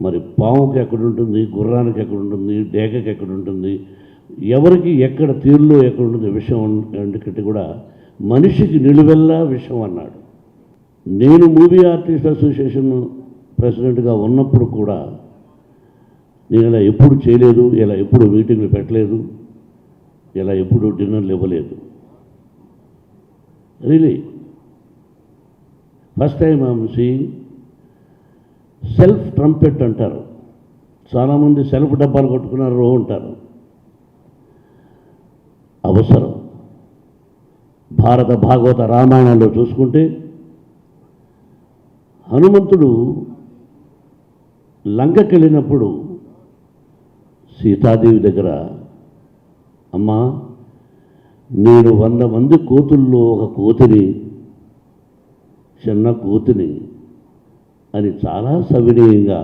మరి పాముకి ఎక్కడుంటుంది, గుర్రానికి ఎక్కడుంటుంది, డేగకి ఎక్కడుంటుంది, ఎవరికి ఎక్కడ తీరులో ఎక్కడ ఉంటుంది విషయం ఎందుకంటే కూడా మనిషికి నిలువెల్లా విషయం అన్నాడు. నేను మూవీ ఆర్టిస్ట్ అసోసియేషన్ ప్రెసిడెంట్గా ఉన్నప్పుడు కూడా నేను ఇలా ఎప్పుడు చేయలేదు, ఇలా ఎప్పుడు మీటింగ్లు పెట్టలేదు, ఇలా ఎప్పుడు డిన్నర్లు ఇవ్వలేదు. Really first time I'm seeing self trumpet అంటారు. చాలామంది సెల్ఫ్ డబ్బాలు కొట్టుకున్నారు ఉంటారు. అవసరం. భారత భాగవత రామాయణంలో చూసుకుంటే హనుమంతుడు లంకకి వెళ్ళినప్పుడు సీతాదేవి దగ్గర, అమ్మా నేను 100 మంది కోతుల్లో ఒక కోతిని, చిన్న కోతిని అని చాలా సవినీయంగా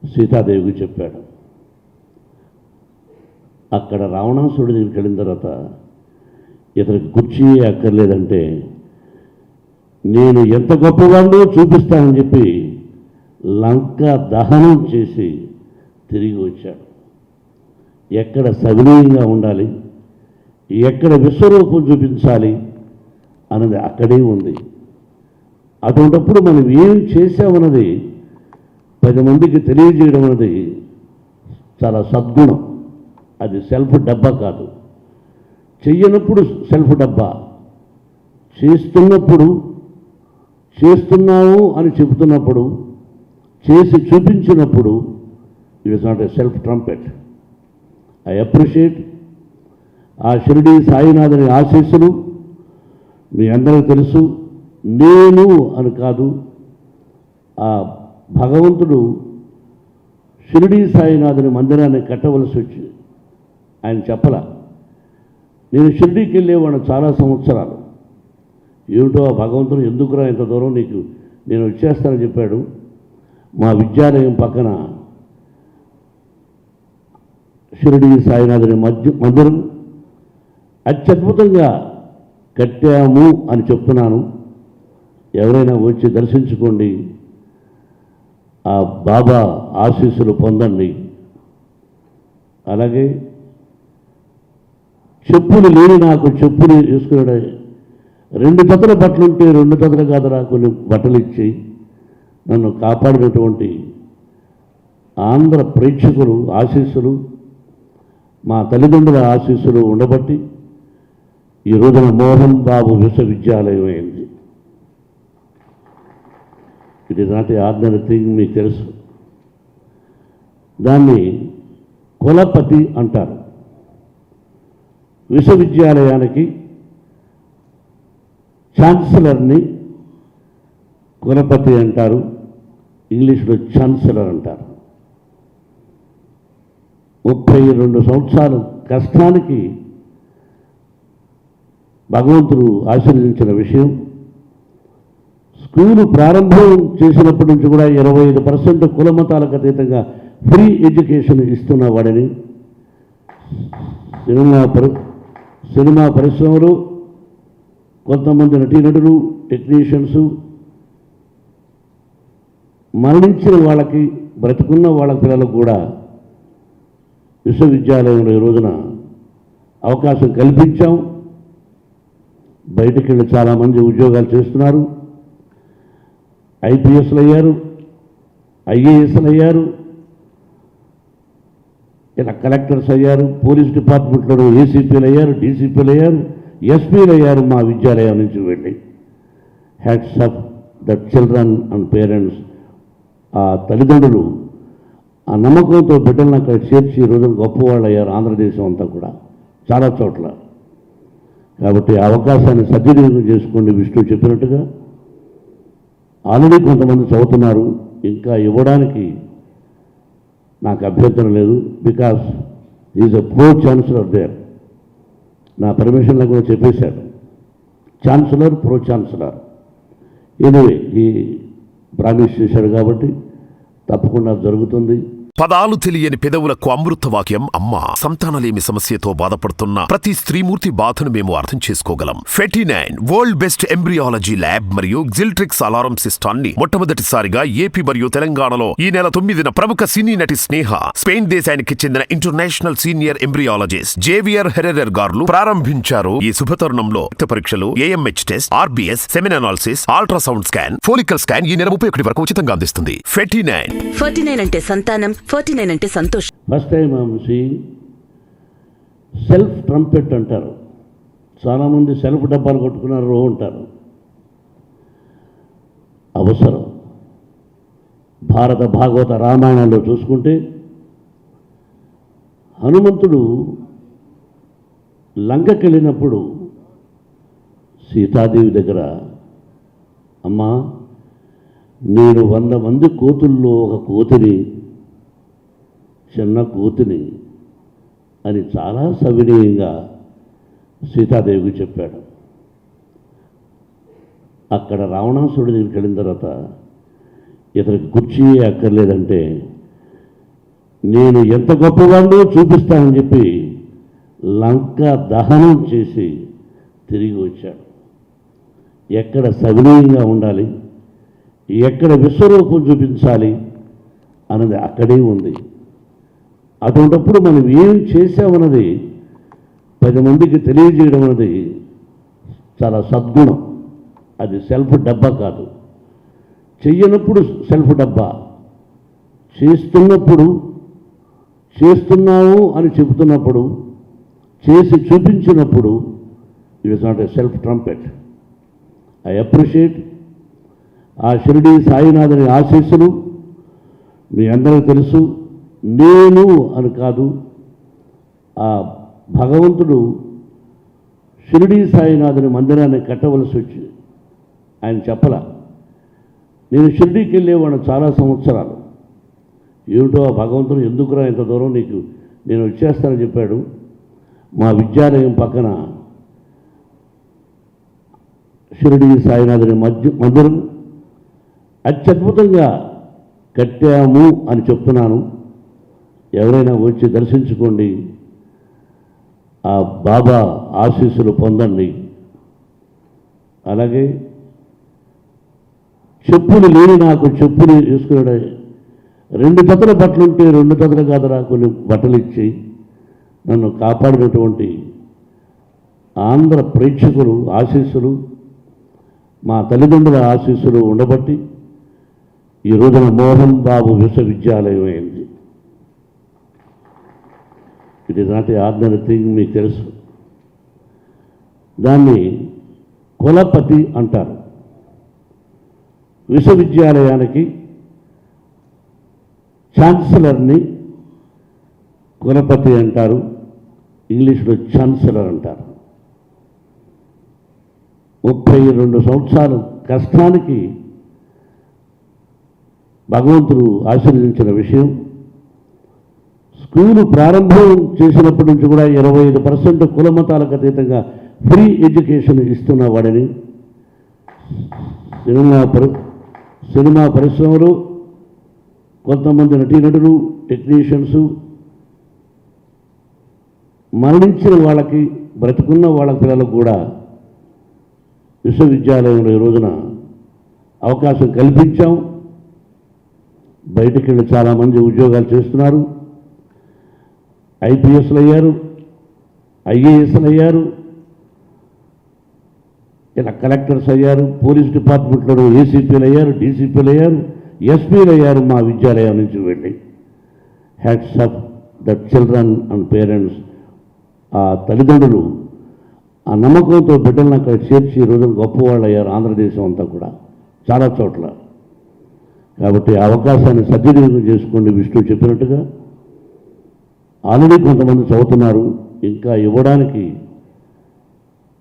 సీతాదేవికి చెప్పాడు. అక్కడ రావణాసురుడి దగ్గరికి వెళ్ళిన తర్వాత ఇతనికి కుర్చీ అక్కర్లేదంటే నేను ఎంత గొప్పవాడినో చూపిస్తానని చెప్పి లంక దహనం చేసి తిరిగి వచ్చాడు. ఎక్కడ సవినీయంగా ఉండాలి, ఎక్కడ విశ్వరూపం చూపించాలి అన్నది అక్కడే ఉంది. అటువంటిప్పుడు మనం ఏం చేసామన్నది 10 మందికి తెలియజేయడం అన్నది చాలా సద్గుణం. అది సెల్ఫ్ డబ్బా కాదు. చెయ్యనప్పుడు సెల్ఫ్ డబ్బా, చేస్తున్నప్పుడు చేస్తున్నాము అని చెబుతున్నప్పుడు, చేసి చూపించినప్పుడు it is not a self trumpet. I appreciate ఆ షిరిడి సాయినాథుని ఆశీస్సులు మీ అందరికీ తెలుసు. నేను అని కాదు, ఆ భగవంతుడు షిరిడి సాయినాథుని మందిరాన్ని కట్టవలసి వచ్చి ఆయన చెప్పలా. నేను షిరిడీకి వెళ్ళేవాడు చాలా సంవత్సరాలు. ఏమిటో ఆ భగవంతుడు ఎందుకురా ఇంత దూరం నీకు నేను వచ్చేస్తానని చెప్పాడు. మా విద్యాలయం పక్కన షిరిడి సాయినాథుని మందిరం అత్యద్భుతంగా కట్టాము అని చెప్తున్నాను. ఎవరైనా వచ్చి దర్శించుకోండి, ఆ బాబా ఆశీస్సులు పొందండి. అలాగే చెప్పులు లేని నాకు చెప్పులు వేసుకున్నాడు. 2 జతల బట్టలుంటే 2 జతలు కాదరా కొన్ని బట్టలు ఇచ్చి నన్ను కాపాడినటువంటి ఆంధ్ర ప్రేక్షకులు ఆశీస్సులు, మా తల్లిదండ్రుల ఆశీస్సులు ఉండబట్టి ఈ రోజున మోహన్ బాబు విశ్వవిద్యాలయం అయింది. It is not a ordinary thing, మీకు తెలుసు. దాన్ని కులపతి అంటారు. విశ్వవిద్యాలయానికి ఛాన్సలర్ని కులపతి అంటారు, ఇంగ్లీష్లో ఛాన్సలర్ అంటారు. 32 సంవత్సరాలు కష్టానికి భగవంతుడు ఆశీర్వదించిన విషయం. స్కూలు ప్రారంభం చేసినప్పటి నుంచి కూడా 25% కులమతాలకు అతీతంగా ఫ్రీ ఎడ్యుకేషన్ ఇస్తున్నవాడని సినిమా పరిశ్రమలు, కొంతమంది నటీనటులు, టెక్నీషియన్స్, మరణించిన వాళ్ళకి, బ్రతుకున్న వాళ్ళ పిల్లలకు కూడా విశ్వవిద్యాలయంలో ఈ రోజున అవకాశం కల్పించాం. బయటికి వెళ్ళి చాలామంది ఉద్యోగాలు చేస్తున్నారు. ఐపీఎస్లు అయ్యారు, ఐఏఎస్లు అయ్యారు, ఇలా కలెక్టర్స్ అయ్యారు, పోలీస్ డిపార్ట్మెంట్లో ఏసీపీలు అయ్యారు, డీసీపీలు అయ్యారు, ఎస్పీలు అయ్యారు మా విద్యాలయం నుంచి వెళ్ళి. Hats off the children and parents. ఆ తల్లిదండ్రులు ఆ నమ్మకంతో బిడ్డలను అక్కడ చేర్చి ఈ రోజున గొప్పవాళ్ళు అయ్యారు ఆంధ్రదేశం అంతా కూడా చాలా చోట్ల. కాబట్టి ఆ అవకాశాన్ని సద్వినియోగం చేసుకోండి. విష్ణు చెప్పినట్టుగా ఆల్రెడీ కొంతమంది చదువుతున్నారు, ఇంకా ఇవ్వడానికి నాకు అభ్యంతరం లేదు. Because is a pro chancellor there. నా పర్మిషన్లో కూడా చెప్పేశాడు, ఛాన్సలర్, ప్రో ఛాన్సలర్. ఎనివే ఈ ప్రామిస్ చేశాడు కాబట్టి తప్పకుండా జరుగుతుంది. పదాలు తెలియని పెదవులకు అమృత వాక్యం అమ్మ. సంతానలేమి సమస్యతో బాధపడుతున్న ప్రతి స్త్రీమూర్తి బాధను మేము అర్థం చేసుకోగలం. Fertinine world best embryology lab మరియు జిల్ట్రిక్స్ అలారం సిస్టాన్ని మొట్టమొదటిసారిగా ఏపీ మరియు తెలంగాణలో ఈ నెల 9న ప్రముఖ సినీ నటి స్నేహ, స్పెయిన్ దేశానికి చెందిన international senior embryologist Javier Herrera గారు ప్రారంభించారు. ఈ శుభతరుణంలో రక్త పరీక్షలు, AMH test, RBS, సెమిన్ analysis, ultrasound scan, follicle scan ఈ నెల 31 వరకు ఉచితంగా అందిస్తుంది. ఫెర్టినైన్ అంటే సంతానం, 49 అంటే సంతోషం. First time I'm seeing self trumpet అంటారు. చాలామంది సెల్ఫ్ డబ్బాలు కొట్టుకున్నారు ఉంటారు. అవసరం. భారత భాగవత రామాయణంలో చూసుకుంటే హనుమంతుడు లంకకెళ్ళినప్పుడు సీతాదేవి దగ్గర, అమ్మా నేను 100 మంది కోతుల్లో ఒక కోతిని, చిన్న కోతిని అని చాలా సవినీయంగా సీతాదేవికి చెప్పాడు. అక్కడ రావణాసురుడి దగ్గరికి వెళ్ళిన తర్వాత ఇతనికి కుర్చీ అక్కర్లేదంటే నేను ఎంత గొప్పవాడినో చూపిస్తానని చెప్పి లంక దహనం చేసి తిరిగి వచ్చాడు. ఎక్కడ సవినీయంగా ఉండాలి, ఎక్కడ విశ్వరూపం చూపించాలి అన్నది అక్కడే ఉంది. అటువంటిప్పుడు మనం ఏం చేసామన్నది 10 మందికి తెలియజేయడం అన్నది చాలా సద్గుణం. అది సెల్ఫ్ డబ్బా కాదు. చెయ్యనప్పుడు సెల్ఫ్ డబ్బా, చేస్తున్నప్పుడు, చేస్తున్నావు అని చెబుతున్నప్పుడు, చేసి చూపించినప్పుడు it is not a self trumpet. I appreciate ఆ షిరిడి సాయినాథుని ఆశీస్సులు మీ అందరికీ తెలుసు. నేను అని కాదు, ఆ భగవంతుడు షిరిడి సాయినాథుని మందిరాన్ని కట్టవలసి వచ్చి ఆయన చెప్పలా. నేను షిరిడీకి వెళ్ళేవాడు చాలా సంవత్సరాలు. ఏమిటో ఆ భగవంతుడు ఎందుకురా ఇంత దూరం నీకు నేను వచ్చేస్తానని చెప్పాడు. మా విద్యాలయం పక్కన షిరిడి సాయినాథుని మందిరం అత్యద్భుతంగా కట్టాము అని చెప్తున్నాను. ఎవరైనా వచ్చి దర్శించుకోండి, ఆ బాబా ఆశీస్సులు పొందండి. అలాగే చెప్పులు లేని నాకు చెప్పులు వేసుకున్నాడు. 2 జతల బట్టలుంటే 2 జతలు కాదరా కొన్ని బట్టలు ఇచ్చి నన్ను కాపాడినటువంటి ఆంధ్ర ప్రేక్షకులు ఆశీస్సులు, మా తల్లిదండ్రుల ఆశీస్సులు ఉండబట్టి ఈ రోజున మోహన్ బాబు విశ్వవిద్యాలయం అయింది. It is not a ordinary thing, మీకు తెలుసు. దాన్ని కులపతి అంటారు. విశ్వవిద్యాలయానికి ఛాన్సలర్ని కులపతి అంటారు, ఇంగ్లీష్లో ఛాన్సలర్ అంటారు. 32 సంవత్సరాలు కష్టానికి భగవంతుడు ఆశీర్వదించిన విషయం. స్కూలు ప్రారంభం చేసినప్పటి నుంచి కూడా 25% కులమతాలకు అతీతంగా ఫ్రీ ఎడ్యుకేషన్ ఇస్తున్నవాడని సినిమా పరిశ్రమలు, కొంతమంది నటీనటులు, టెక్నీషియన్స్, మరణించిన వాళ్ళకి, బ్రతుకున్న వాళ్ళ పిల్లలకు కూడా విశ్వవిద్యాలయంలో ఈ రోజున అవకాశం కల్పించాం. బయటికి వెళ్ళి చాలామంది ఉద్యోగాలు చేస్తున్నారు. IPSలు అయ్యారు, IASలు అయ్యారు, ఇలా కలెక్టర్స్ అయ్యారు, పోలీస్ డిపార్ట్మెంట్లో ACPలు అయ్యారు, DCPలు అయ్యారు, SPలు అయ్యారు మా విద్యాలయం నుంచి వెళ్ళి. Hats off the children and parents. ఆ తల్లిదండ్రులు ఆ నమ్మకంతో బిడ్డలను అక్కడ చేర్చి ఈ రోజున గొప్పవాళ్ళు అయ్యారు ఆంధ్రదేశం అంతా కూడా చాలా చోట్ల. కాబట్టి ఆ అవకాశాన్ని సద్వినియోగం చేసుకోండి. విష్ణు చెప్పినట్టుగా ఆల్రెడీ కొంతమంది చదువుతున్నారు, ఇంకా ఇవ్వడానికి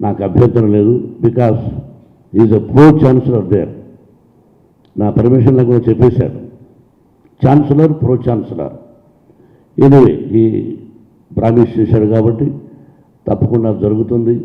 నాకు అభ్యంతరం లేదు. Because is a pro chancellor there. నా పర్మిషన్లో కూడా చెప్పేశాడు, ఛాన్సలర్, ప్రో ఛాన్సలర్. ఎనివే ఈ ప్రామిస్ చేశాడు కాబట్టి తప్పకుండా జరుగుతుంది.